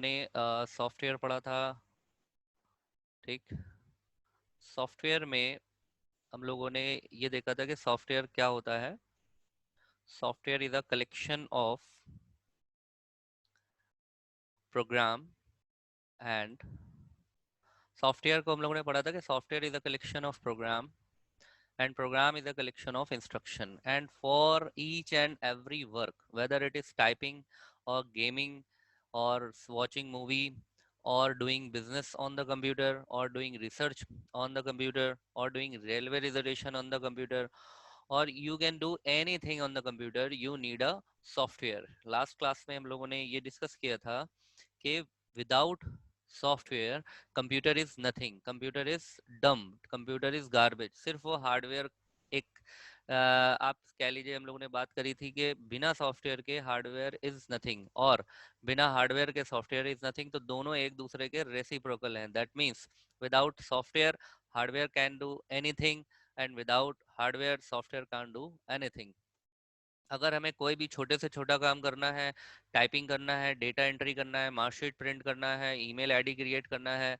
ने सॉफ्टवेयर पढ़ा था। ठीक। सॉफ्टवेयर में हम लोगों ने ये देखा था कि सॉफ्टवेयर क्या होता है। Software is a collection of program and software को हम लोगों ने पढ़ा था कि software is a collection of program and program is a collection of instruction, and for each and every work, whether it is typing or gaming or watching movie or doing business on the computer or doing research on the computer or doing railway reservation on the computer, or you can do anything on the computer, you need a software. Last class में हम लोगों ने ये discuss किया था कि without software computer is nothing, computer is dumb, computer is garbage. सिर्फ वो हार्डवेयर एक आप कह लीजिए, हम लोगों ने बात करी थी कि बिना सॉफ्टवेयर के हार्डवेयर इज नथिंग और बिना हार्डवेयर के सॉफ्टवेयर इज नथिंग, तो दोनों एक दूसरे के रेसिप्रोकल हैं। That means without software hardware can do anything and without hardware software can do anything. अगर हमें कोई भी छोटे से छोटा काम करना है, टाइपिंग करना है, डेटा एंट्री करना है, मार्कशीट प्रिंट करना है, ईमेल आईडी क्रिएट करना है,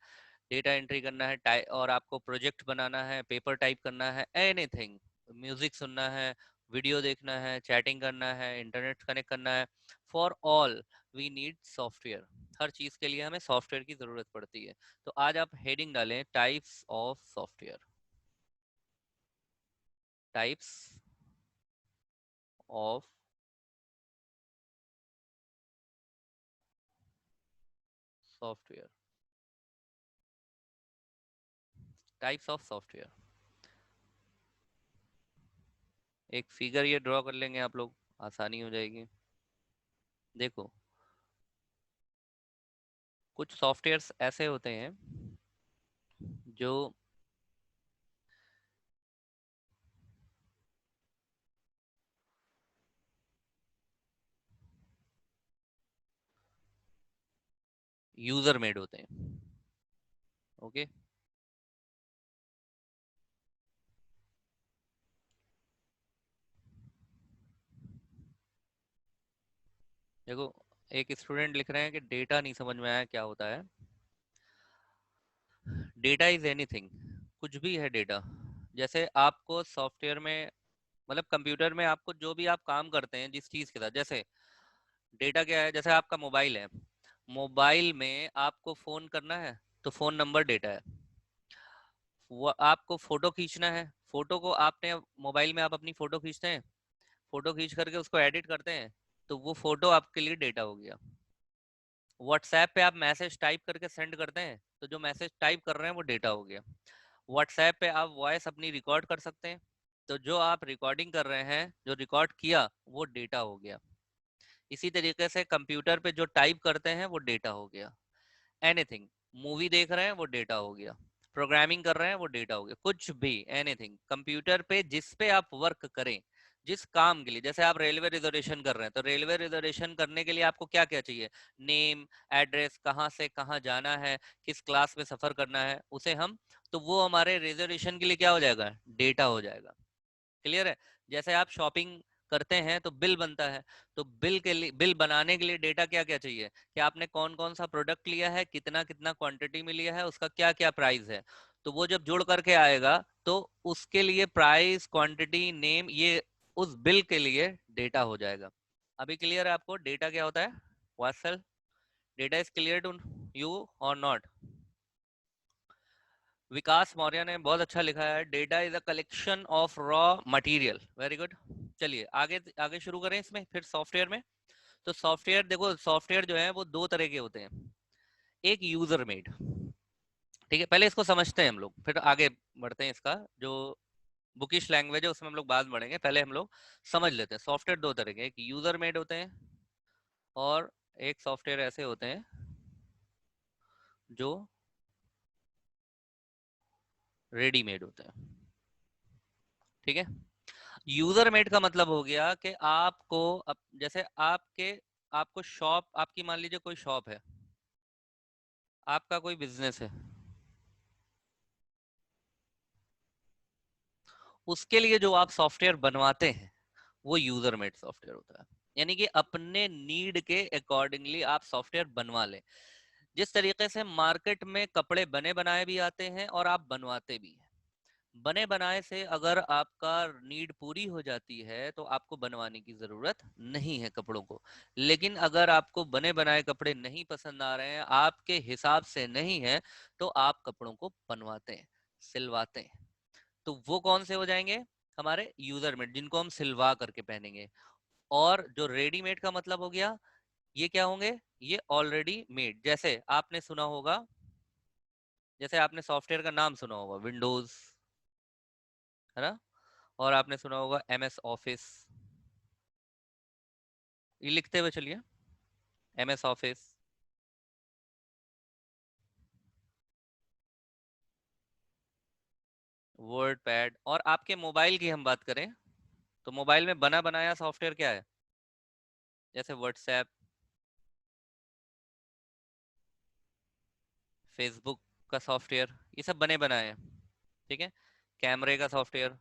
डेटा एंट्री करना है, और आपको प्रोजेक्ट बनाना है, पेपर टाइप करना है, एनीथिंग, म्यूजिक सुनना है, वीडियो देखना है, चैटिंग करना है, इंटरनेट कनेक्ट करना है, for all we need software. हर चीज के लिए हमें सॉफ्टवेयर की जरूरत पड़ती है। तो आज आप हेडिंग डालें, types of software. Types of software. Types of software. एक फिगर ये ड्रॉ कर लेंगे आप लोग, आसानी हो जाएगी। देखो, कुछ सॉफ्टवेयर्स ऐसे होते हैं जो यूजर मेड होते हैं। ओके। देखो, एक स्टूडेंट लिख रहे हैं कि डेटा नहीं समझ में आया क्या होता है। डेटा इज एनीथिंग, कुछ भी है डेटा। जैसे आपको सॉफ्टवेयर में, मतलब कंप्यूटर में, आपको जो भी आप काम करते हैं जिस चीज के साथ, जैसे डेटा क्या है। जैसे आपका मोबाइल है, मोबाइल में आपको फोन करना है तो फोन नंबर डेटा है। वो आपको फोटो खींचना है, फोटो को आपने मोबाइल में आप अपनी फोटो खींचते हैं, फोटो खींच करके उसको एडिट करते हैं, तो वो फोटो आपके लिए डेटा हो गया। व्हाट्सएप पे आप मैसेज टाइप करके सेंड करते हैं, तो जो मैसेज टाइप कर रहे हैं वो डेटा हो गया। व्हाट्सएप पे आप वॉइस अपनी रिकॉर्ड कर सकते हैं, तो जो आप रिकॉर्डिंग कर रहे हैं, जो रिकॉर्ड किया, वो डेटा हो गया। इसी तरीके से कंप्यूटर पे जो टाइप करते हैं वो डेटा हो गया। एनीथिंग, मूवी देख रहे हैं वो डेटा हो गया, प्रोग्रामिंग कर रहे हैं वो डेटा हो गया, कुछ भी, एनीथिंग कंप्यूटर पे जिस पे आप वर्क करें, जिस काम के लिए। जैसे आप रेलवे रिजर्वेशन कर रहे हैं, तो रेलवे रिजर्वेशन करने के लिए आपको क्या क्या चाहिए? नेम, एड्रेस, कहाँ से कहाँ जाना है, किस क्लास में सफर करना है, उसे हम, तो वो हमारे रिजर्वेशन के लिए क्या हो जाएगा? डेटा हो जाएगा। क्लियर है? जैसे आप शॉपिंग करते हैं तो बिल बनता है, तो बिल के लिए, बिल बनाने के लिए डेटा क्या क्या चाहिए? कि आपने कौन कौन सा प्रोडक्ट लिया है, कितना कितना क्वांटिटी में लिया है, उसका क्या क्या प्राइस है। तो वो जब जुड़ करके आएगा, तो उसके लिए प्राइस, क्वांटिटी, नेम, ये उस बिल के लिए डेटा हो जाएगा। अभी क्लियर है आपको डेटा क्या होता है? Vatsal, data is clear to you or not? Vikas Maurya ने बहुत अच्छा लिखा है, data is a collection of raw material. Very good. चलिए आगे आगे शुरू करें इसमें, फिर सॉफ्टवेयर में। तो सॉफ्टवेयर, देखो, सॉफ्टवेयर जो है वो दो तरह के होते हैं। एक यूजर मेड, ठीक है, पहले इसको समझते हैं हम लोग, फिर आगे बढ़ते हैं। इसका जो बुकिश लैंग्वेज है उसमें हम लोग बाद में बढ़ेंगे, पहले हम लोग समझ लेते हैं। सॉफ्टवेयर दो तरह के, एक यूजर मेड होते हैं और एक सॉफ्टवेयर ऐसे होते हैं जो रेडीमेड होते हैं। ठीक है। यूजर मेड का मतलब हो गया कि आपको जैसे आपको शॉप, आपकी मान लीजिए कोई शॉप है, आपका कोई बिजनेस है, उसके लिए जो आप सॉफ्टवेयर बनवाते हैं वो यूजर मेड सॉफ्टवेयर होता है। यानी कि अपने नीड के अकॉर्डिंगली आप सॉफ्टवेयर बनवा लें। जिस तरीके से मार्केट में कपड़े बने बनाए भी आते हैं और आप बनवाते भी हैं। बने बनाए से अगर आपका नीड पूरी हो जाती है तो आपको बनवाने की जरूरत नहीं है कपड़ों को। लेकिन अगर आपको बने बनाए कपड़े नहीं पसंद आ रहे हैं, आपके हिसाब से नहीं है, तो आप कपड़ों को बनवाते हैं, सिलवाते हैं। तो वो कौन से हो जाएंगे? हमारे यूजर मेड, जिनको हम सिलवा करके पहनेंगे। और जो रेडीमेड का मतलब हो गया, ये क्या होंगे? ये ऑलरेडी मेड। जैसे आपने सुना होगा, जैसे आपने सॉफ्टवेयर का नाम सुना होगा विंडोज, है ना? और आपने सुना होगा MS ऑफिस। ये लिखते हुए चलिए, MS ऑफिस, वर्ड पैड। और आपके मोबाइल की हम बात करें तो मोबाइल में बना बनाया सॉफ्टवेयर क्या है? जैसे व्हाट्सएप, फेसबुक का सॉफ्टवेयर, ये सब बने बनाए हैं। ठीक है। कैमरे का सॉफ्टवेयर,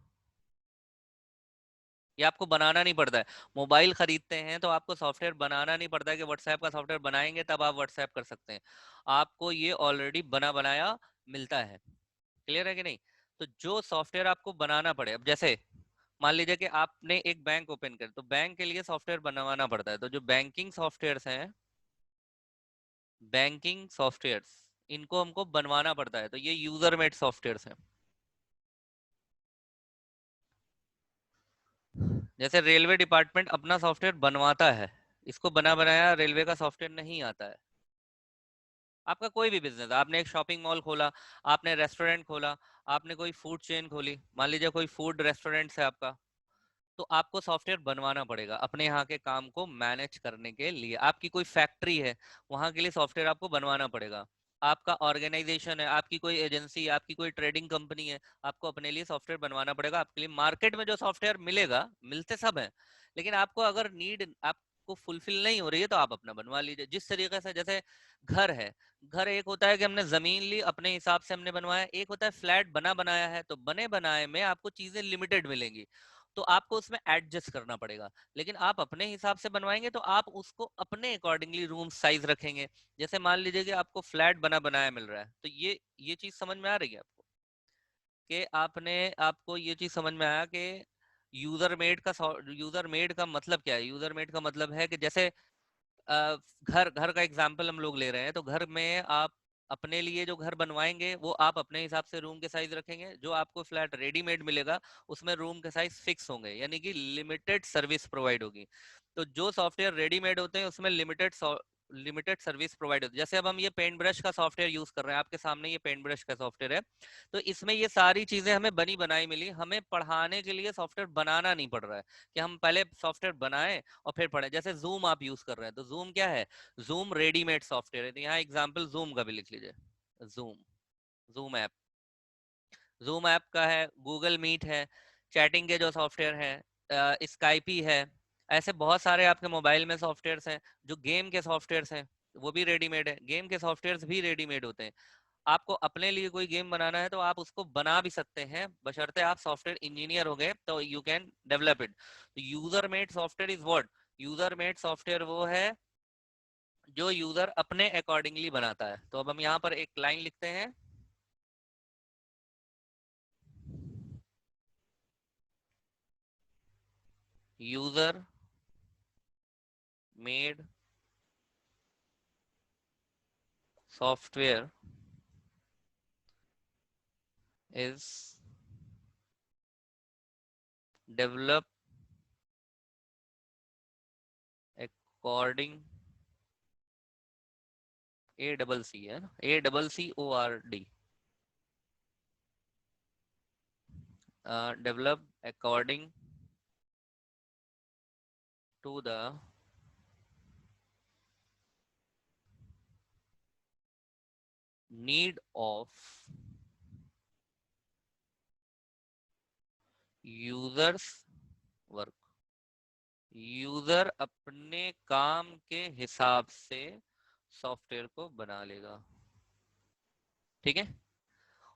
ये आपको बनाना नहीं पड़ता है। मोबाइल खरीदते हैं तो आपको सॉफ्टवेयर बनाना नहीं पड़ता है कि व्हाट्सएप का सॉफ्टवेयर बनाएंगे तब आप व्हाट्सएप कर सकते हैं। आपको ये ऑलरेडी बना बनाया मिलता है। क्लियर है कि नहीं? तो जो सॉफ्टवेयर आपको बनाना पड़े, अब जैसे मान लीजिए कि आपने एक बैंक ओपन कर, तो बैंक के लिए सॉफ्टवेयर बनवाना पड़ता है। तो जो बैंकिंग सॉफ्टवेयर्स हैं, बैंकिंग सॉफ्टवेयर्स, इनको हमको बनवाना पड़ता है, तो ये यूजर मेड सॉफ्टवेयर्स हैं। जैसे रेलवे डिपार्टमेंट अपना सॉफ्टवेयर बनवाता है, इसको बना बनाया रेलवे का सॉफ्टवेयर नहीं आता है। आपका कोई भी बिजनेस, आपने एक शॉपिंग मॉल खोला, आपने रेस्टोरेंट खोला, आपने कोई फूड चेन खोली, मान लीजिए कोई फूड रेस्टोरेंट है आपका, तो आपको सॉफ्टवेयर बनवाना पड़ेगा अपने यहाँ के काम को मैनेज करने के लिए। आपकी कोई फैक्ट्री है, वहां के लिए सॉफ्टवेयर आपको बनवाना पड़ेगा। आपका ऑर्गेनाइजेशन है, आपकी कोई एजेंसी है, आपकी कोई ट्रेडिंग कंपनी है, आपको अपने लिए सॉफ्टवेयर बनवाना पड़ेगा। आपके लिए मार्केट में जो सॉफ्टवेयर मिलेगा, मिलते सब हैं, लेकिन आपको अगर नीड आपको फुलफिल नहीं हो रही है तो आप अपना बनवा लीजिए। जिस तरीके से, जैसे घर है, घर एक होता है कि हमने जमीन ली अपने हिसाब से हमने बनवाया, एक होता है फ्लैट बना बनाया है। तो बने बनाए में आपको चीजें लिमिटेड मिलेंगी, तो आपको उसमें एडजस्ट करना पड़ेगा। लेकिन आप अपने हिसाब से बनवाएंगे तो आप उसको अपने अकॉर्डिंगली रूम साइज रखेंगे। जैसे मान लीजिए कि आपको फ्लैट बना बनाया मिल रहा है, तो ये चीज समझ में आ रही है आपको कि आपको ये चीज समझ में आया कि यूजर मेड का मतलब क्या है? यूजर मेड का मतलब है कि जैसे अ, घर घर का एग्जांपल हम लोग ले रहे हैं, तो घर में आप अपने लिए जो घर बनवाएंगे वो आप अपने हिसाब से रूम के साइज रखेंगे। जो आपको फ्लैट रेडीमेड मिलेगा उसमें रूम के साइज फिक्स होंगे, यानी कि लिमिटेड सर्विस प्रोवाइड होगी। तो जो सॉफ्टवेयर रेडीमेड होते हैं उसमें लिमिटेड सर्विस प्रोवाइड होती है। जैसे अब हम ये पेंट ब्रश का सॉफ्टवेयर यूज कर रहे हैं, आपके सामने ये पेंट ब्रश का सॉफ्टवेयर है, तो इसमें ये सारी चीजें हमें बनी बनाई मिली, हमें पढ़ाने के लिए सॉफ्टवेयर बनाना नहीं पड़ रहा है कि हम पहले सॉफ्टवेयर बनाएं और फिर पढ़ें। जैसे जूम आप यूज कर रहे हैं, तो जूम क्या है? जूम रेडीमेड सॉफ्टवेयर है। तो यहाँ एग्जांपल जूम का भी लिख लीजिए, zoom, zoom app, zoom app का है। गूगल मीट है, चैटिंग के जो सॉफ्टवेयर हैं, स्काइपी है। ऐसे बहुत सारे आपके मोबाइल में सॉफ्टवेयर्स हैं। जो गेम के सॉफ्टवेयर्स हैं वो भी रेडीमेड है, गेम के सॉफ्टवेयर्स भी रेडीमेड होते हैं। आपको अपने लिए कोई गेम बनाना है तो आप उसको बना भी सकते हैं, बशर्ते आप सॉफ्टवेयर इंजीनियर हो गए तो you can develop it. User made software is what? User made software वो है जो यूजर अपने अकॉर्डिंगली बनाता है। तो अब हम यहाँ पर एक लाइन लिखते हैं, user made software is develop according, A double C है ना, ACCORD, develop according to the need of users work. User अपने काम के हिसाब से सॉफ्टवेयर को बना लेगा। ठीक है।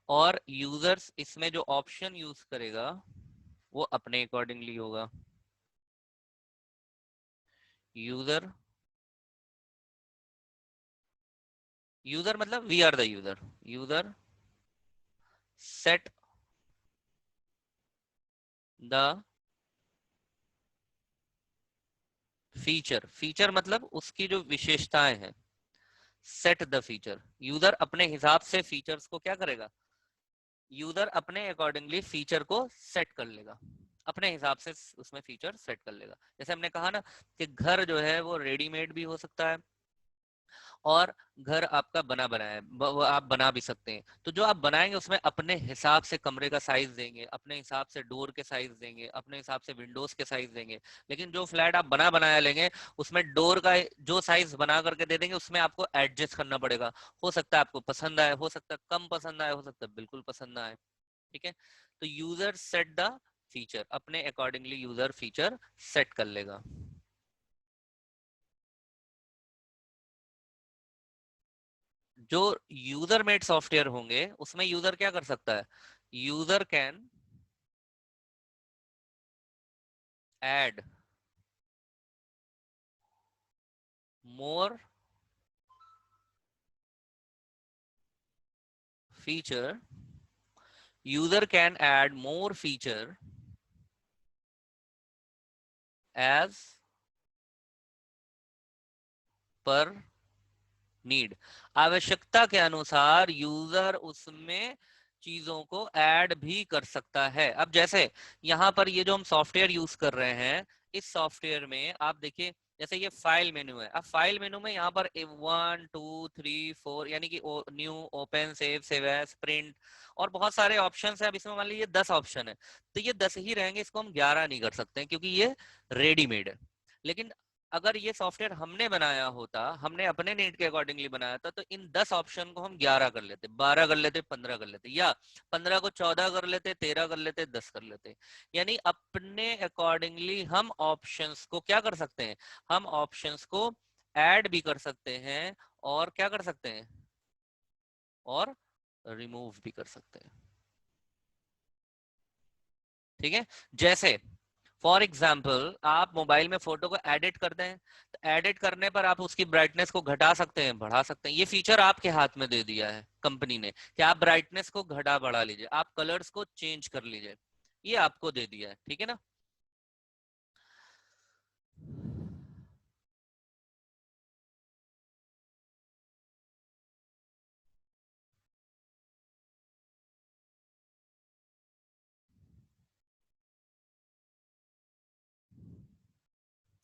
और यूजर्स इसमें जो ऑप्शन यूज करेगा वो अपने अकॉर्डिंगली होगा। यूजर, यूजर मतलब we are the user, user set the feature, feature मतलब उसकी जो विशेषताएं हैं, सेट द फीचर, यूजर अपने हिसाब से फीचर्स को क्या करेगा, यूजर अपने अकॉर्डिंगली फीचर को सेट कर लेगा, अपने हिसाब से उसमें फीचर सेट कर लेगा। जैसे हमने कहा ना कि घर जो है वो रेडीमेड भी हो सकता है और घर आपका बना बनाया है, वो आप बना भी सकते हैं। तो जो आप बनाएंगे उसमें अपने हिसाब से कमरे का साइज देंगे, अपने हिसाब से डोर के साइज देंगे, अपने हिसाब से विंडोज के साइज देंगे। लेकिन जो फ्लैट आप बना बनाया लेंगे उसमें डोर का जो साइज बना करके दे देंगे उसमें आपको एडजस्ट करना पड़ेगा। हो सकता है आपको पसंद आए, हो सकता है कम पसंद आए, हो सकता है बिल्कुल पसंद ना आए। ठीक है, तो यूजर सेट द फीचर, अपने अकॉर्डिंगली यूजर फीचर सेट कर लेगा। जो यूजर मेड सॉफ्टवेयर होंगे उसमें यूजर क्या कर सकता है, user can add more feature, user can add more feature as per need, आवश्यकता के अनुसार यूजर उसमें चीजों को ऐड भी कर सकता है। अब जैसे यहाँ पर ये जो हम सॉफ्टवेयर यूज कर रहे हैं, इस सॉफ्टवेयर में आप देखिए जैसे ये फाइल मेन्यू है। अब फाइल मेन्यू में यहाँ पर 1 2 3 4 यानी कि new, open, save, save as, print और बहुत सारे ऑप्शंस है। अब इसमें मान लीजिए 10 ऑप्शन है तो ये 10 ही रहेंगे, इसको हम 11 नहीं कर सकते हैं क्योंकि ये रेडीमेड है। लेकिन अगर ये सॉफ्टवेयर हमने बनाया होता, हमने अपने नीड के अकॉर्डिंगली बनाया था, तो इन 10 ऑप्शन को हम 11 कर लेते, 12 कर लेते, 15 कर लेते, या 15 को 14 कर लेते, 13 कर लेते, 10 कर लेते। यानी अपने अकॉर्डिंगली हम ऑप्शंस को क्या कर सकते हैं, हम ऑप्शंस को ऐड भी कर सकते हैं और क्या कर सकते हैं, और रिमूव भी कर सकते हैं। ठीक है, जैसे फॉर एग्जाम्पल आप मोबाइल में फोटो को एडिट करते हैं, तो एडिट करने पर आप उसकी ब्राइटनेस को घटा सकते हैं, बढ़ा सकते हैं। ये फीचर आपके हाथ में दे दिया है कंपनी ने कि आप ब्राइटनेस को घटा बढ़ा लीजिए, आप कलर्स को चेंज कर लीजिए, ये आपको दे दिया है। ठीक है ना।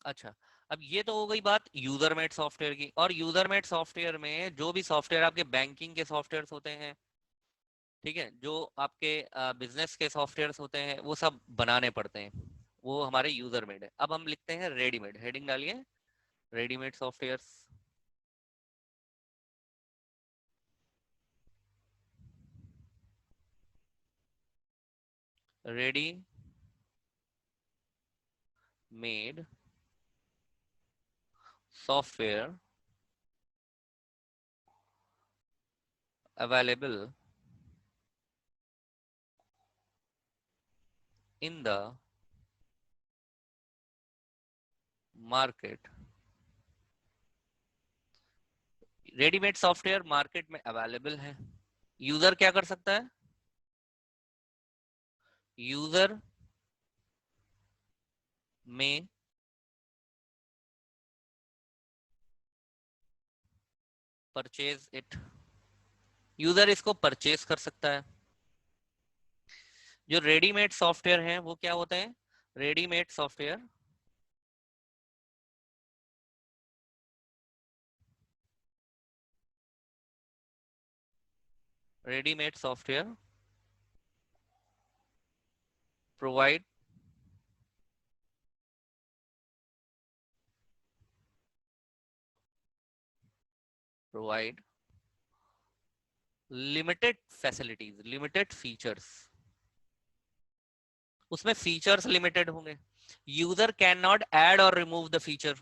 अच्छा, अब ये तो हो गई बात यूजर मेड सॉफ्टवेयर की। और यूजर मेड सॉफ्टवेयर में जो भी सॉफ्टवेयर आपके बैंकिंग के सॉफ्टवेयर होते हैं, ठीक है, जो आपके बिजनेस के सॉफ्टवेयर होते हैं, वो सब बनाने पड़ते हैं, वो हमारे यूजर मेड है। अब हम लिखते हैं रेडीमेड, हेडिंग डालिए, readymade software, ready made software available in the market, readymade software market में अवेलेबल है। यूजर क्या कर सकता है, यूजर में परचेज इट, यूजर इसको परचेज कर सकता है। जो रेडीमेड सॉफ्टवेयर हैं वो क्या होते हैं, readymade software readymade software provide provide limited facilities, limited features, उसमें फीचर्स लिमिटेड होंगे। यूजर कैन नॉट ऐड और रिमूव द फीचर,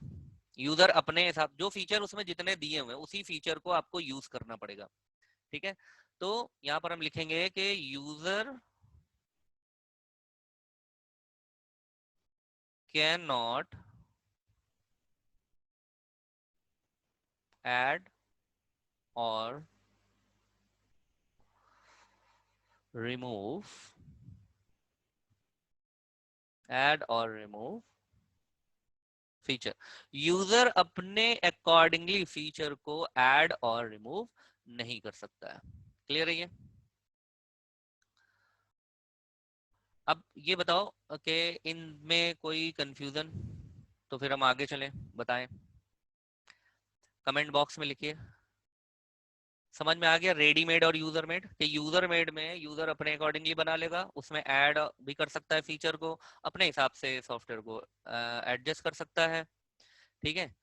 यूजर अपने हिसाब, जो फीचर उसमें जितने दिए हुए उसी फीचर को आपको यूज करना पड़ेगा। ठीक है, तो यहां पर हम लिखेंगे कि यूजर कैन नॉट ऐड और रिमूव, ऐड और रिमूव फीचर। यूजर अपने अकॉर्डिंगली फीचर को ऐड और रिमूव नहीं कर सकता है। क्लियर है ये? अब ये बताओ कि इनमें कोई कंफ्यूजन, तो फिर हम आगे चलें, बताएं, कमेंट बॉक्स में लिखिए। समझ में आ गया रेडीमेड और यूजर मेड? कि यूजर मेड में यूजर अपने अकॉर्डिंगली बना लेगा, उसमें ऐड भी कर सकता है फीचर को, अपने हिसाब से सॉफ्टवेयर को एडजस्ट कर सकता है, ठीक है।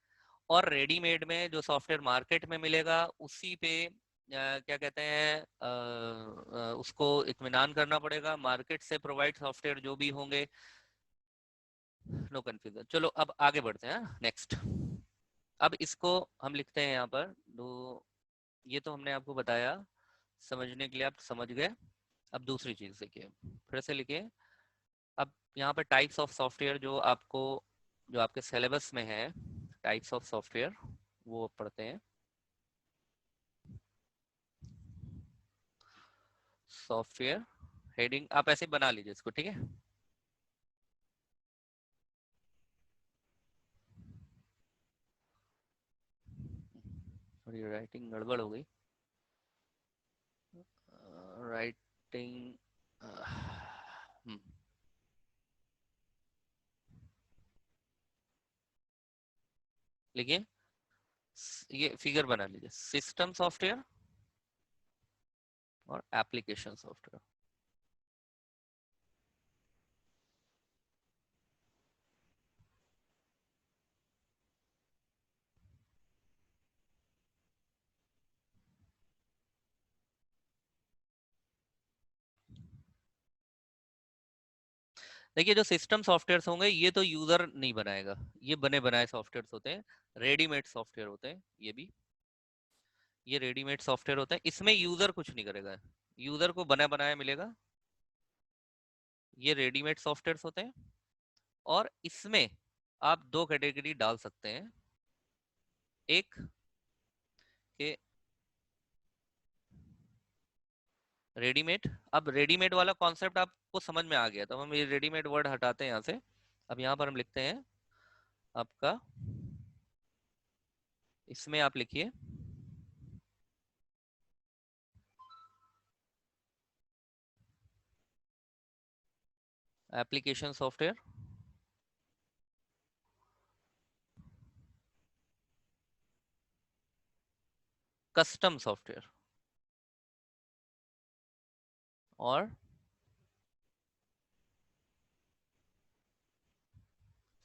और रेडीमेड में जो सॉफ्टवेयर मार्केट में मिलेगा उसी पे क्या कहते हैं उसको इत्मीनान करना पड़ेगा, मार्केट से प्रोवाइड सॉफ्टवेयर जो भी होंगे। No confusion. चलो अब आगे बढ़ते हैं नेक्स्ट। अब इसको हम लिखते हैं यहाँ पर दो, ये तो हमने आपको बताया, समझने के लिए आप समझ गए। अब दूसरी चीज देखिए, फिर से लिखिए। अब यहाँ पर टाइप्स ऑफ सॉफ्टवेयर जो आपको, जो आपके सिलेबस में है, टाइप्स ऑफ सॉफ्टवेयर वो पढ़ते हैं। सॉफ्टवेयर हेडिंग आप ऐसे बना लीजिए इसको, ठीक है। थोड़ी राइटिंग गड़बड़ हो गई। राइटिंग लिखिए, ये फिगर बना लीजिए, सिस्टम सॉफ्टवेयर और एप्लीकेशन सॉफ्टवेयर। देखिए जो सिस्टम सॉफ्टवेयर होंगे ये तो यूजर नहीं बनाएगा, ये बने बनाए सॉफ्टवेयर होते हैं, रेडीमेड सॉफ्टवेयर होते हैं ये भी, ये रेडीमेड सॉफ्टवेयर होते हैं, इसमें यूजर कुछ नहीं करेगा, यूजर को बना बनाया मिलेगा। ये रेडीमेड सॉफ्टवेयर होते हैं और इसमें आप दो कैटेगरी डाल सकते हैं। एक के रेडीमेड, अब रेडीमेड वाला कॉन्सेप्ट आपको समझ में आ गया, तो हम ये रेडीमेड वर्ड हटाते हैं यहाँ से। अब यहाँ पर हम लिखते हैं आपका, इसमें आप लिखिए एप्लीकेशन सॉफ्टवेयर, कस्टम सॉफ्टवेयर और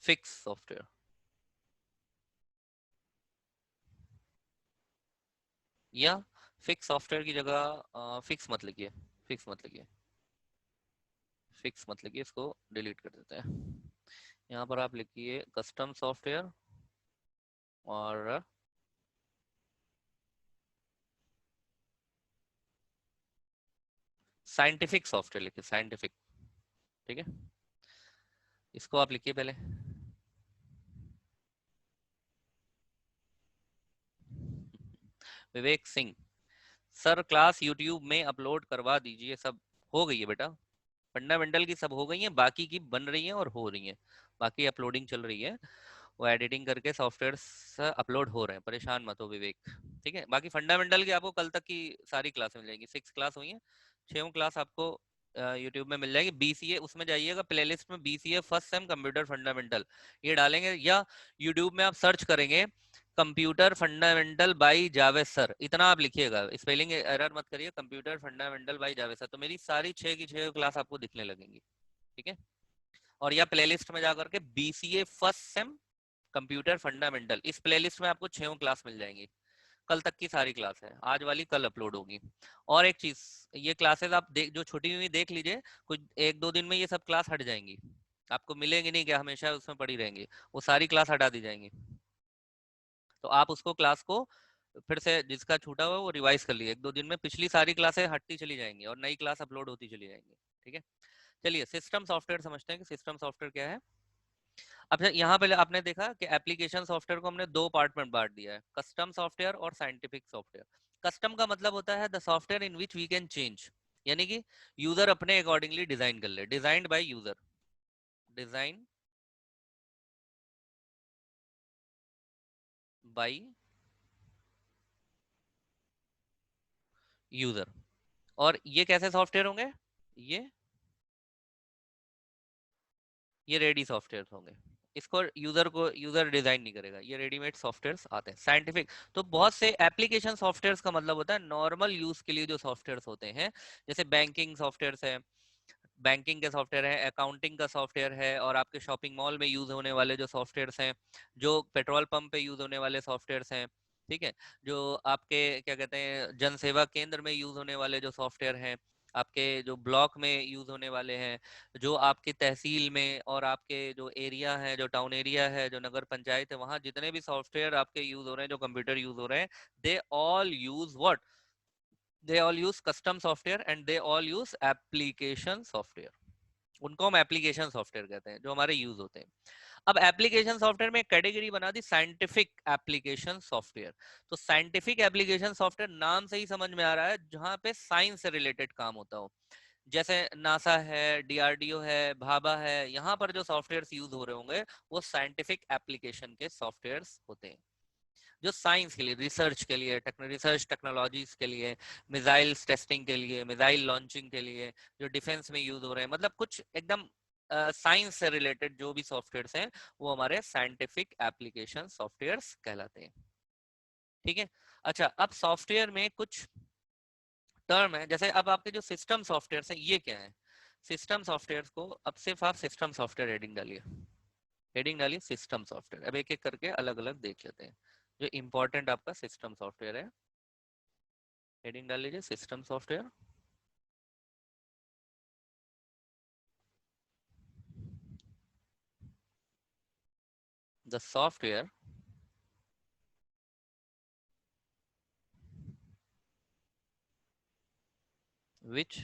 फिक्स सॉफ्टवेयर। या फिक्स सॉफ्टवेयर की जगह फिक्स मत लिखिए, फिक्स मत लिखिए, फिक्स मत लिखिए, इसको डिलीट कर देते हैं। यहाँ पर आप लिखिए कस्टम सॉफ्टवेयर और साइंटिफिक सॉफ्टवेयर लिखिए, साइंटिफिक, ठीक है। इसको आप लिखिए पहले। Vivek Singh, sir class YouTube में अपलोड करवा दीजिए, सब हो गई है बेटा, फंडामेंटल की सब हो गई है, बाकी की बन रही है और हो रही है, बाकी अपलोडिंग चल रही है, वो एडिटिंग करके सॉफ्टवेयर अपलोड हो रहे हैं, परेशान मत हो विवेक, ठीक है। बाकी फंडामेंटल की आपको कल तक की सारी क्लास मिल जाएगी, 6 क्लास हुई है, 6 क्लास आपको यूट्यूब में मिल जाएगी। बीसीए उसमें जाइएगा, प्लेलिस्ट में BCA first sem computer fundamental ये डालेंगे, या यूट्यूब में आप सर्च करेंगे computer fundamental by Javed sir, इतना आप लिखिएगा, स्पेलिंग एरर मत करिए, computer fundamental by Javed sir, तो मेरी सारी 6 की 6 क्लास आपको दिखने लगेंगी, ठीक है। और या प्लेलिस्ट में जाकर के BCA first sem computer fundamental, इस प्लेलिस्ट में आपको 6 क्लास मिल जाएंगी, कल तक की सारी क्लास है, आज वाली कल अपलोड होगी। और एक चीज, ये क्लासेस आप देख, जो छुट्टी हुई देख लीजिए, कुछ 1-2 दिन में ये सब क्लास हट जाएंगी, आपको मिलेंगी नहीं, क्या हमेशा उसमें पड़ी रहेंगी, वो सारी क्लास हटा दी जाएंगी। तो आप उसको क्लास को फिर से जिसका छूटा हुआ वो रिवाइज कर लिए, 1-2 दिन में पिछली सारी क्लासें हटती चली जाएंगी और नई क्लास अपलोड होती चली जाएंगी, ठीक है। चलिए सिस्टम सॉफ्टवेयर समझते हैं कि सिस्टम सॉफ्टवेयर क्या है। अब यहाँ पे आपने देखा कि एप्लीकेशन सॉफ्टवेयर को हमने दो पार्ट में बांट दिया है, कस्टम सॉफ्टवेयर और साइंटिफिक सॉफ्टवेयर। कस्टम का मतलब होता है the software in which we can change, यानी कि यूजर अपने अकॉर्डिंगली डिजाइन कर ले, designed by user, design by user. और ये कैसे सॉफ्टवेयर होंगे? ये ये रेडी सॉफ्टवेयर होंगे, इसको यूजर डिजाइन नहीं करेगा, ये रेडीमेड सॉफ्टवेयर्स आते हैं। साइंटिफिक तो बहुत से एप्लीकेशन सॉफ्टवेयर्स का मतलब होता है नॉर्मल यूज के लिए जो सॉफ्टवेयर्स होते हैं, जैसे बैंकिंग सॉफ्टवेयर्स है, बैंकिंग के सॉफ्टवेयर है, अकाउंटिंग का सॉफ्टवेयर है, और आपके शॉपिंग मॉल में यूज होने वाले जो सॉफ्टवेयर्स हैं, जो पेट्रोल पंप पे यूज होने वाले सॉफ्टवेयर्स हैं, ठीक है, जो आपके क्या कहते हैं जन सेवा केंद्र में यूज होने वाले जो सॉफ्टवेयर हैं, आपके जो ब्लॉक में यूज होने वाले हैं, जो आपकी तहसील में और आपके जो एरिया है, जो टाउन एरिया है, जो नगर पंचायत है, वहां जितने भी सॉफ्टवेयर आपके यूज हो रहे हैं, जो कंप्यूटर यूज हो रहे हैं, they all use what, they all use custom software and they all use application software. उनको हम एप्लीकेशन सॉफ्टवेयर कहते हैं जो हमारे यूज होते हैं। अब एप्लीकेशन सॉफ्टवेयर में कैटेगरी बना दी साइंटिफिक एप्लीकेशन सॉफ्टवेयर। तो साइंटिफिक एप्लीकेशन सॉफ्टवेयर नाम से ही समझ में आ रहा है जहां पे साइंस से रिलेटेड काम होता हो, जैसे नासा है, डीआरडीओ है, भाभा है, यहाँ पर जो सॉफ्टवेयर यूज हो रहे होंगे वो साइंटिफिक एप्लीकेशन के सॉफ्टवेयर होते हैं, जो साइंस के लिए, रिसर्च के लिए, रिसर्च टेक्नोलॉजीज के लिए, मिसाइल्स टेस्टिंग के लिए, मिसाइल लॉन्चिंग के लिए, जो डिफेंस में यूज हो रहे हैं, मतलब कुछ एकदम साइंस से रिलेटेड जो भी सॉफ्टवेयर्स हैं वो हमारे साइंटिफिक एप्लीकेशन सॉफ्टवेयर्स कहलाते हैं। ठीक है। अच्छा, अब सॉफ्टवेयर में कुछ टर्म है, जैसे अब आपके जो सिस्टम सॉफ्टवेयर है ये क्या है? सिस्टम सॉफ्टवेयर को अब सिर्फ आप सिस्टम सॉफ्टवेयर हेडिंग डालिए, हेडिंग डालिए सिस्टम सॉफ्टवेयर। अब एक एक करके अलग अलग देख लेते हैं जो इंपॉर्टेंट आपका सिस्टम सॉफ्टवेयर है। हेडिंग डाल लीजिए system software. The software which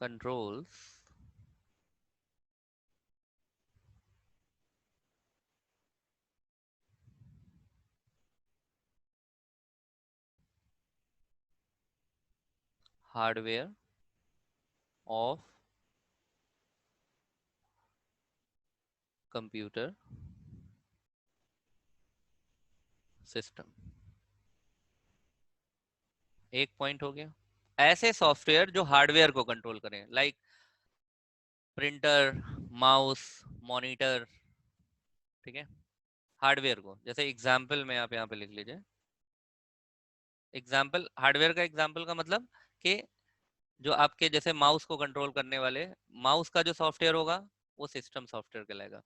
controls hardware of computer system. एक पॉइंट हो गया। ऐसे सॉफ्टवेयर जो हार्डवेयर को कंट्रोल करें, लाइक प्रिंटर, माउस, मॉनिटर, ठीक है, हार्डवेयर को। जैसे एग्जाम्पल में आप यहाँ पे लिख लीजिए, एग्जाम्पल हार्डवेयर का, एग्जाम्पल का मतलब कि जो आपके जैसे माउस को कंट्रोल करने वाले, माउस का जो सॉफ्टवेयर होगा वो सिस्टम सॉफ्टवेयर कहलाएगा,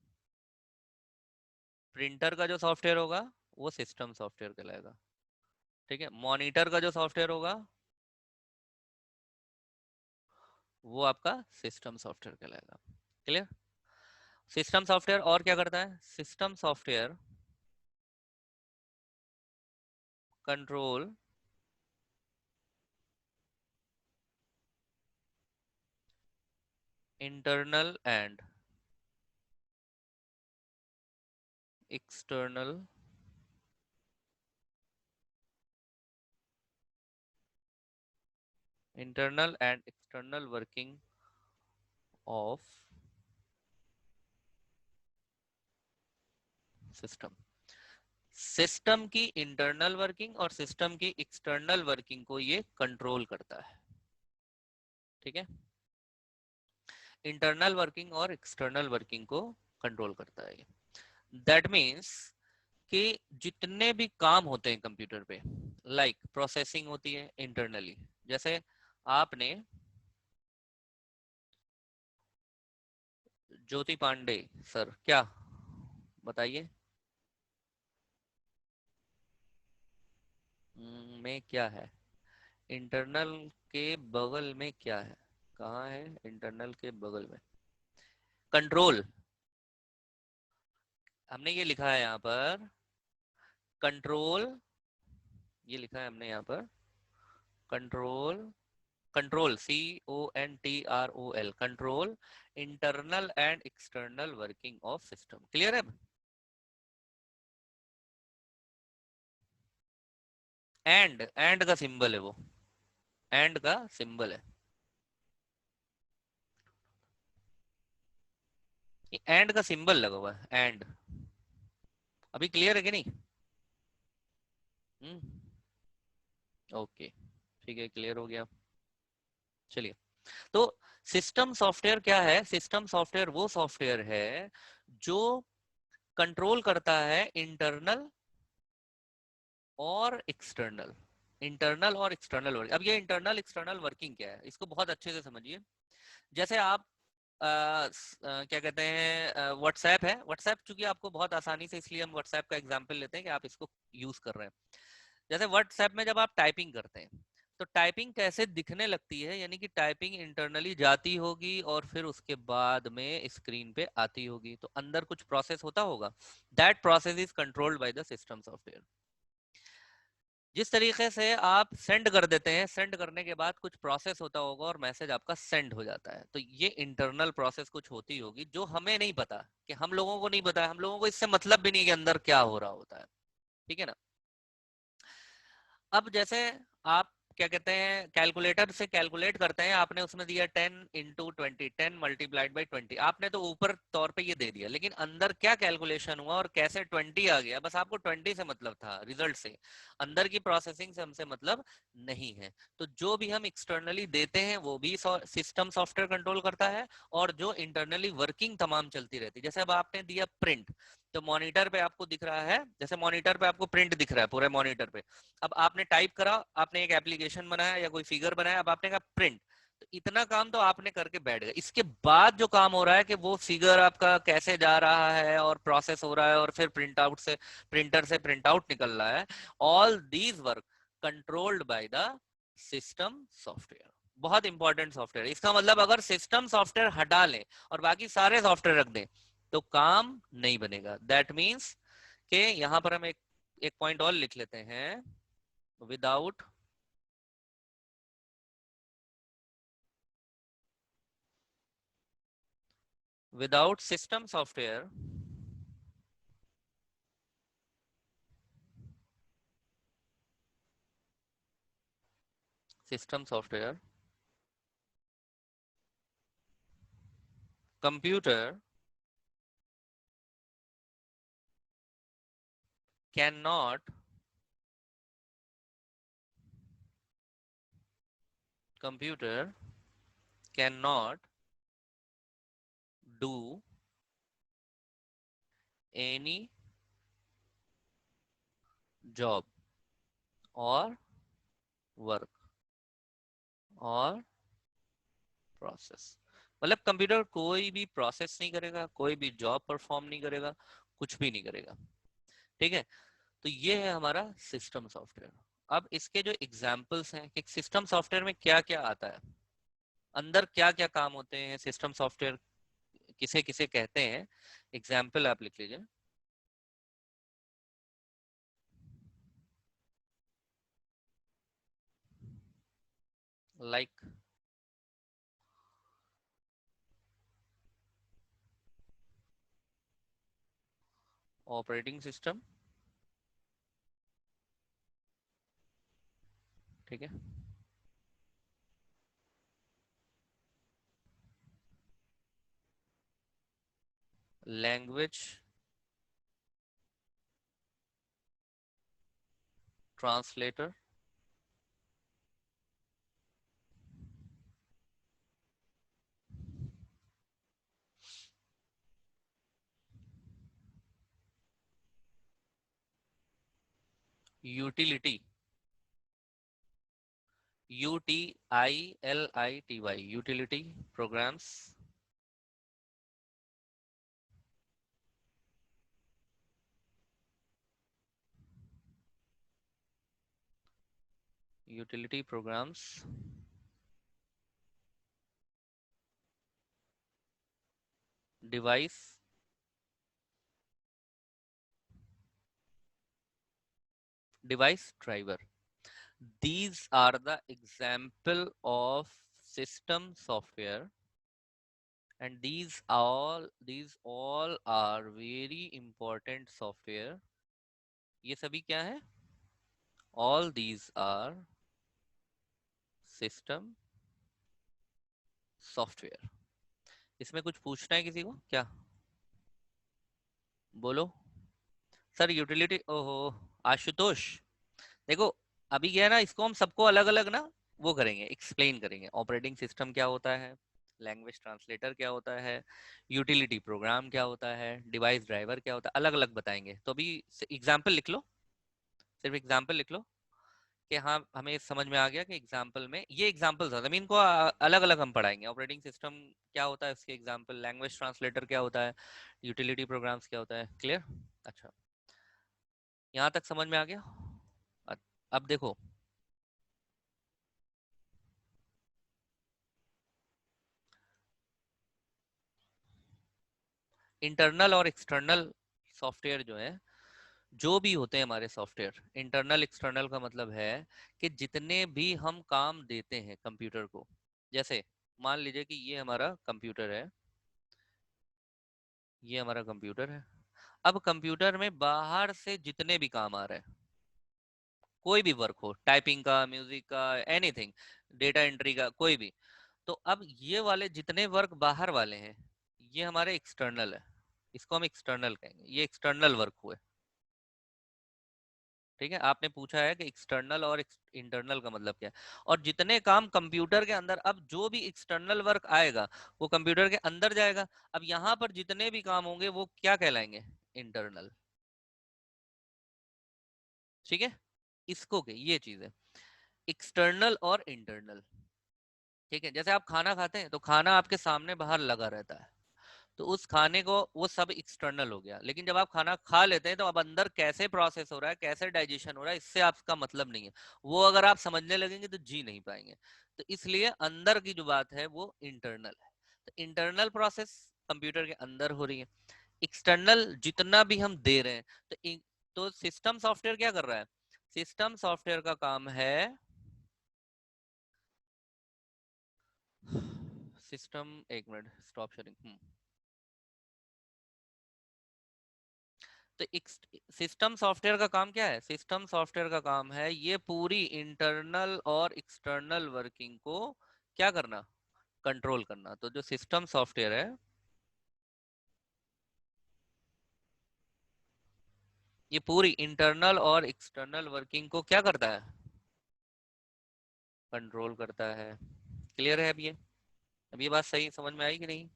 प्रिंटर का जो सॉफ्टवेयर होगा वो सिस्टम सॉफ्टवेयर कहलाएगा, ठीक है, मॉनिटर का जो सॉफ्टवेयर होगा वो आपका सिस्टम सॉफ्टवेयर कहलाएगा। क्लियर? सिस्टम सॉफ्टवेयर और क्या करता है? System software control internal and external working of system. System की इंटरनल वर्किंग और सिस्टम की एक्सटर्नल वर्किंग को ये कंट्रोल करता है, ठीक है, इंटरनल वर्किंग और एक्सटर्नल वर्किंग को कंट्रोल करता है। दैट मीन्स कि जितने भी काम होते हैं कंप्यूटर पे, लाइक प्रोसेसिंग होती है इंटरनली, जैसे आपने ज्योति पांडे सर, क्या बताइए में क्या है? इंटरनल के बगल में क्या है? कहाँ है इंटरनल के बगल में? कंट्रोल। हमने ये लिखा है यहाँ पर कंट्रोल, ये लिखा है हमने यहाँ पर control control, CONTROL, control internal and external working of system. Clear है? एंड का सिंबल है वो, एंड का सिंबल है, एंड का सिंबल लगा हुआ है, एंड। अभी क्लियर है कि नहीं? ओके, ठीक है, क्लियर हो गया। चलिए, तो सिस्टम सॉफ्टवेयर क्या है? सिस्टम सॉफ्टवेयर वो सॉफ्टवेयर है जो कंट्रोल करता है इंटरनल और एक्सटर्नल, इंटरनल और एक्सटर्नल वर्किंग। अब ये इंटरनल एक्सटर्नल वर्किंग क्या है, इसको बहुत अच्छे से समझिए। जैसे आप क्या कहते हैं, व्हाट्सएप है, व्हाट्सएप चूंकि आपको बहुत आसानी से, इसलिए हम व्हाट्सएप का एग्जांपल लेते हैं कि आप इसको यूज कर रहे हैं। जैसे व्हाट्सएप में जब आप टाइपिंग करते हैं तो टाइपिंग कैसे दिखने लगती है, यानी कि टाइपिंग इंटरनली जाती होगी और फिर उसके बाद में स्क्रीन पे आती होगी, तो अंदर कुछ प्रोसेस होता होगा। That process is controlled by the system software. जिस तरीके से आप सेंड कर देते हैं, सेंड करने के बाद कुछ प्रोसेस होता होगा और मैसेज आपका सेंड हो जाता है, तो ये इंटरनल प्रोसेस कुछ होती होगी जो हमें नहीं पता, कि हम लोगों को नहीं पता है, हम लोगों को इससे मतलब भी नहीं कि अंदर क्या हो रहा होता है। ठीक है ना? अब जैसे आप क्या कहते हैं, कैलकुलेटर से कैलकुलेट करते हैं, आपने उसमें दिया 10 × 20, 10 × 20, आपने तो ऊपर तौर पे ये दे दिया, लेकिन अंदर क्या कैलकुलेशन हुआ और कैसे 20 आ गया, बस आपको 20 से मतलब था, रिजल्ट से, अंदर की प्रोसेसिंग से हमसे मतलब नहीं है। तो जो भी हम एक्सटर्नली देते हैं वो भी सिस्टम सॉफ्टवेयर कंट्रोल करता है, और जो इंटरनली वर्किंग तमाम चलती रहती है। जैसे अब आपने दिया प्रिंट, तो मॉनिटर पे आपको दिख रहा है, जैसे मॉनिटर पे आपको प्रिंट दिख रहा है पूरे मॉनिटर पे। अब आपने टाइप करा, आपने एक एप्लीकेशन बनाया या कोई फिगर बनाया, अब आपने कहा प्रिंट, तो इतना काम तो आपने करके बैठ गए। इसके बाद जो काम हो रहा है कि वो फिगर आपका कैसे जा रहा है और प्रोसेस हो रहा है और फिर प्रिंट आउट से, प्रिंटर से प्रिंट आउट निकल रहा है, all these work controlled by the system software. बहुत इंपॉर्टेंट सॉफ्टवेयर। इसका मतलब अगर सिस्टम सॉफ्टवेयर हटा लें और बाकी सारे सॉफ्टवेयर रख दें तो काम नहीं बनेगा। दैट मीन्स कि यहां पर हम एक एक पॉइंट और लिख लेते हैं, without without system software, computer cannot computer cannot do any job or work or process। मतलब कंप्यूटर कोई भी प्रोसेस नहीं करेगा, कोई भी जॉब परफॉर्म नहीं करेगा, कुछ भी नहीं करेगा। ठीक है? तो ये है हमारा सिस्टम सॉफ्टवेयर। अब इसके जो एग्जाम्पल्स हैं कि सिस्टम सॉफ्टवेयर में क्या क्या आता है, अंदर क्या क्या काम होते हैं, सिस्टम सॉफ्टवेयर किसे किसे कहते हैं, एग्जाम्पल आप लिख लीजिए। लाइक ऑपरेटिंग सिस्टम, ठीक है, language translator, utility, UTILITY, utility programmes, utility programmes, device, device driver. These are the example of system software, and these all are very important software. ये सभी क्या है? All these are system software. इसमें कुछ पूछना है किसी को क्या? बोलो सर। यूटिलिटी, ओहो आशुतोष, देखो अभी क्या है ना, इसको हम सबको अलग अलग ना वो करेंगे, एक्सप्लेन करेंगे। ऑपरेटिंग सिस्टम क्या होता है, लैंग्वेज ट्रांसलेटर क्या होता है, यूटिलिटी प्रोग्राम क्या होता है, डिवाइस ड्राइवर क्या होता है, अलग अलग बताएंगे। तो अभी एग्जाम्पल लिख लो, सिर्फ एग्जाम्पल लिख लो कि हाँ हमें समझ में आ गया कि एग्जाम्पल में ये एग्जाम्पल्स है। इनको अलग अलग हम पढ़ाएंगे। ऑपरेटिंग सिस्टम क्या होता है इसके एग्जाम्पल, लैंग्वेज ट्रांसलेटर क्या होता है, यूटिलिटी प्रोग्राम्स क्या होता है। क्लियर? अच्छा, यहाँ तक समझ में आ गया। अब देखो, इंटरनल और एक्सटर्नल सॉफ्टवेयर जो है, जो भी होते हैं हमारे सॉफ्टवेयर, इंटरनल एक्सटर्नल का मतलब है कि जितने भी हम काम देते हैं कंप्यूटर को, जैसे मान लीजिए कि ये हमारा कंप्यूटर है, ये हमारा कंप्यूटर है। अब कंप्यूटर में बाहर से जितने भी काम आ रहे हैं, कोई भी वर्क हो, टाइपिंग का, म्यूजिक का, एनीथिंग, डेटा एंट्री का, कोई भी, तो अब ये वाले जितने वर्क बाहर वाले हैं, ये हमारे एक्सटर्नल है। इसको हम एक्सटर्नल कहेंगे, ये एक्सटर्नल वर्क हुए। ठीक है, आपने पूछा है कि एक्सटर्नल और इंटरनल का मतलब क्या है। और जितने काम कंप्यूटर के अंदर, अब जो भी एक्सटर्नल वर्क आएगा वो कंप्यूटर के अंदर जाएगा। अब यहाँ पर जितने भी काम होंगे वो क्या कहलाएंगे? इंटरनल। ठीक है, इसको के ये चीज है, एक्सटर्नल और इंटरनल। ठीक है, जैसे आप खाना खाते हैं तो खाना आपके सामने बाहर लगा रहता है, तो उस खाने को, वो सब एक्सटर्नल हो गया। लेकिन जब आप खाना खा लेते हैं तो अब अंदर कैसे प्रोसेस हो रहा है, कैसे डाइजेशन हो रहा है, इससे आपका मतलब नहीं है। वो अगर आप समझने लगेंगे तो जी नहीं पाएंगे। तो इसलिए अंदर की जो बात है वो इंटरनल है। तो इंटरनल प्रोसेस कंप्यूटर के अंदर हो रही है। एक्सटर्नल जितना भी हम दे रहे हैं, तो सिस्टम सॉफ्टवेयर क्या कर रहा है? सिस्टम सॉफ्टवेयर का काम है, सिस्टम, एक मिनट, स्टॉप शेयरिंग। तो सिस्टम सॉफ्टवेयर का काम क्या है? सिस्टम सॉफ्टवेयर का काम है ये पूरी इंटरनल और एक्सटर्नल वर्किंग को क्या करना? कंट्रोल करना। तो जो सिस्टम सॉफ्टवेयर है, ये पूरी इंटरनल और एक्सटर्नल वर्किंग को क्या करता है? कंट्रोल करता है। क्लियर है? अब ये बात सही समझ में आई कि नहीं?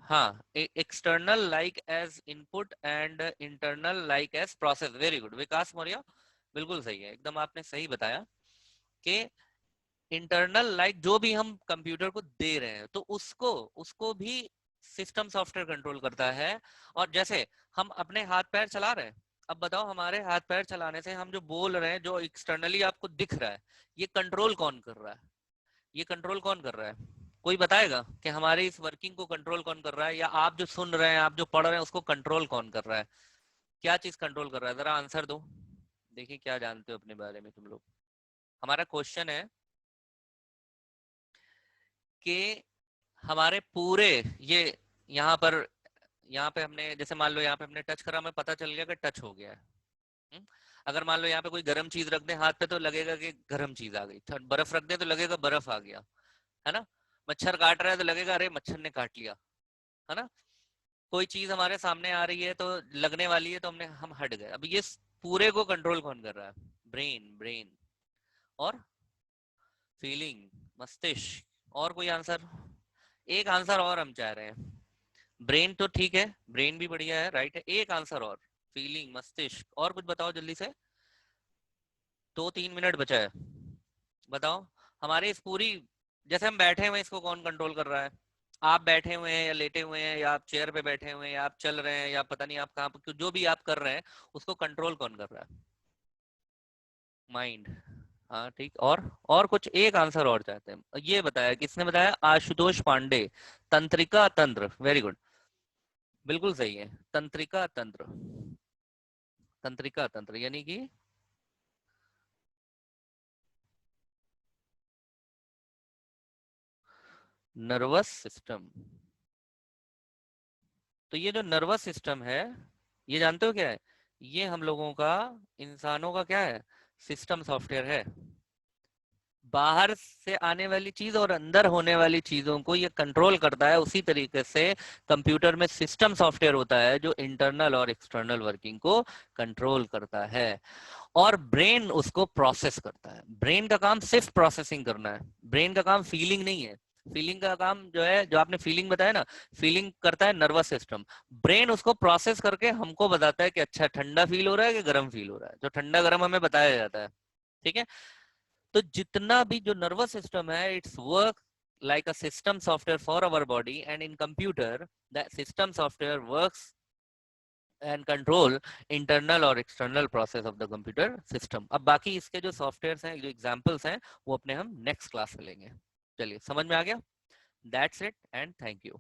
हाँ, external like as input and internal like as process. Very good Vikas Maurya, बिल्कुल सही है, एकदम आपने सही बताया कि इंटरनल लाइक जो भी हम कंप्यूटर को दे रहे हैं तो उसको उसको भी सिस्टम सॉफ्टवेयर कंट्रोल करता है। और जैसे हम अपने हाथ पैर चला रहे हैं, अब बताओ हमारे हाथ पैर चलाने से हम जो बोल रहे हैं, जो एक्सटर्नली आपको दिख रहा है, ये कंट्रोल कौन कर रहा है? ये कंट्रोल कौन कर रहा है? कोई बताएगा कि हमारी इस वर्किंग को कंट्रोल कौन कर रहा है? या आप जो सुन रहे हैं, आप जो पढ़ रहे हैं, उसको कंट्रोल कौन कर रहा है? क्या चीज कंट्रोल कर रहा है? जरा आंसर दो, देखिए क्या जानते हो अपने बारे में तुम लोग। हमारा क्वेश्चन है कि हमारे पूरे ये, यहाँ पर, यहाँ पे हमने, जैसे मान लो यहाँ पे हमने टच करा, हमें पता चल गया कि टच हो गया है। हम्म? अगर मान लो यहाँ पे कोई गर्म चीज रख दे हाथ पे तो लगेगा कि गर्म चीज आ गई, बर्फ रख दे तो लगेगा बर्फ आ गया, है ना? मच्छर काट रहा है तो लगेगा अरे मच्छर ने काट लिया, है ना? कोई चीज हमारे सामने आ रही है तो लगने वाली है तो हम हट गए। अब ये पूरे को कंट्रोल कौन कर रहा है? ब्रेन। ब्रेन और फीलिंग, मस्तिष्क। और कोई आंसर? एक आंसर और हम चाह रहे हैं। ब्रेन तो ठीक है, ब्रेन भी बढ़िया है, राइट है, एक आंसर और, फीलिंग, मस्तिष्क, और कुछ बताओ जल्दी से। 2-3 मिनट बचा है, बताओ। हमारे इस पूरी, जैसे हम बैठे हुए हैं, इसको कौन कंट्रोल कर रहा है? आप बैठे हुए हैं या लेटे हुए हैं, या आप चेयर पे बैठे हुए हैं, या आप चल रहे हैं, या पता नहीं आप कहाँ पर, जो भी आप कर रहे हैं, उसको कंट्रोल कौन कर रहा है? माइंड। हाँ ठीक, और कुछ एक आंसर और चाहते हैं। ये बताया, किसने बताया? आशुतोष पांडे। तंत्रिका तंत्र, वेरी गुड, बिल्कुल सही है, तंत्रिका तंत्र। तंत्रिका, तंत्र यानी कि नर्वस सिस्टम। तो ये जो नर्वस सिस्टम है, ये जानते हो क्या है? ये हम लोगों का, इंसानों का क्या है? सिस्टम सॉफ्टवेयर है। बाहर से आने वाली चीज और अंदर होने वाली चीजों को ये कंट्रोल करता है। उसी तरीके से कंप्यूटर में सिस्टम सॉफ्टवेयर होता है जो इंटरनल और एक्सटर्नल वर्किंग को कंट्रोल करता है, और ब्रेन उसको प्रोसेस करता है। ब्रेन का काम सिर्फ प्रोसेसिंग करना है, ब्रेन का काम फीलिंग नहीं है। फीलिंग का काम जो है, जो आपने फीलिंग बताया ना, फीलिंग करता है नर्वस सिस्टम। ब्रेन उसको प्रोसेस करके हमको बताता है कि अच्छा ठंडा फील हो रहा है कि गर्म फील हो रहा है, जो ठंडा गर्म हमें बताया जाता है। ठीक है। तो जितना भी जो नर्वस सिस्टम है, it's work like a system software for our body, and in computer that system software works and control internal or external process of the computer system। अब बाकी इसके जो सॉफ्टवेयर हैं, जो एग्जांपल्स हैं, वो अपने हम नेक्स्ट क्लास में लेंगे। चलिए, समझ में आ गया? That's it and thank you.